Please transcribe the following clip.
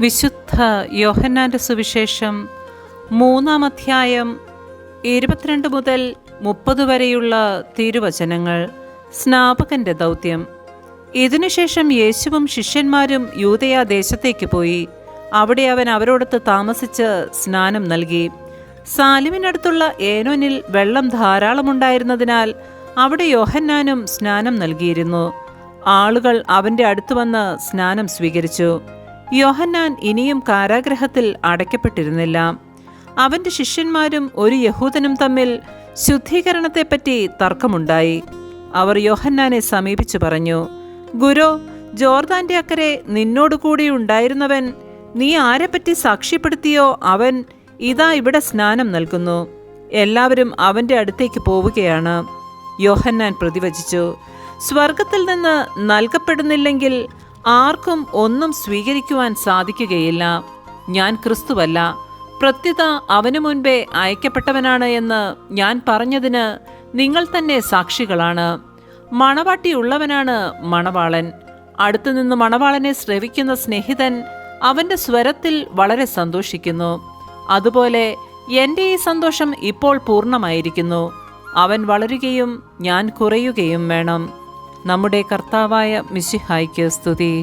വിശുദ്ധ യോഹന്നാന്റെ സുവിശേഷം 3-ാം അധ്യായം 22 മുതൽ 30 വരെയുള്ള തിരുവചനങ്ങൾ. സ്നാപകന്റെ ദൗത്യം. ഇതിനുശേഷം യേശുവും ശിഷ്യന്മാരും യൂദയ ദേശത്തേക്ക് പോയി. അവിടെ അവൻ അവരോടൊത്ത് താമസിച്ച് സ്നാനം നൽകി. സാലിമിനടുത്തുള്ള ഏനോനിൽ വെള്ളം ധാരാളമുണ്ടായിരുന്നതിനാൽ അവിടെ യോഹന്നാനും സ്നാനം നൽകിയിരുന്നു. ആളുകൾ അവൻ്റെ അടുത്ത് വന്ന് സ്നാനം സ്വീകരിച്ചു. യോഹന്നാൻ ഇനിയും കാരാഗൃഹത്തിൽ അടയ്ക്കപ്പെട്ടിരുന്നില്ല. അവൻ്റെ ശിഷ്യന്മാരും ഒരു യഹൂദനും തമ്മിൽ ശുദ്ധീകരണത്തെപ്പറ്റി തർക്കമുണ്ടായി. അവർ യോഹന്നാനെ സമീപിച്ചു പറഞ്ഞു, ഗുരു, ജോർദാന്റെ അക്കരെ നിന്നോടുകൂടി ഉണ്ടായിരുന്നവൻ, നീ ആരെപ്പറ്റി സാക്ഷ്യപ്പെടുത്തിയോ അവൻ ഇതാ ഇവിടെ സ്നാനം നൽകുന്നു. എല്ലാവരും അവൻ്റെ അടുത്തേക്ക് പോവുകയാണ്. യോഹന്നാൻ പ്രതിവചിച്ചു, സ്വർഗത്തിൽ നിന്ന് നൽകപ്പെടുന്നില്ലെങ്കിൽ ആർക്കും ഒന്നും സ്വീകരിക്കുവാൻ സാധിക്കുകയില്ല. ഞാൻ ക്രിസ്തുവല്ല, പ്രത്യുത അവനു മുൻപേ അയക്കപ്പെട്ടവനാണ് എന്ന് ഞാൻ പറഞ്ഞതിന് നിങ്ങൾ തന്നെ സാക്ഷികളാണ്. മണവാട്ടിയുള്ളവനാണ് മണവാളൻ. അടുത്തുനിന്ന് മണവാളനെ ശ്രവിക്കുന്ന സ്നേഹിതൻ അവൻ്റെ സ്വരത്തിൽ വളരെ സന്തോഷിക്കുന്നു. അതുപോലെ എൻ്റെ ഈ സന്തോഷം ഇപ്പോൾ പൂർണ്ണമായിരിക്കുന്നു. അവൻ വളരുകയും ഞാൻ കുറയുകയും വേണം. നമ്മുടെ കർത്താവായ മിശിഹായ്ക്ക് സ്തുതി.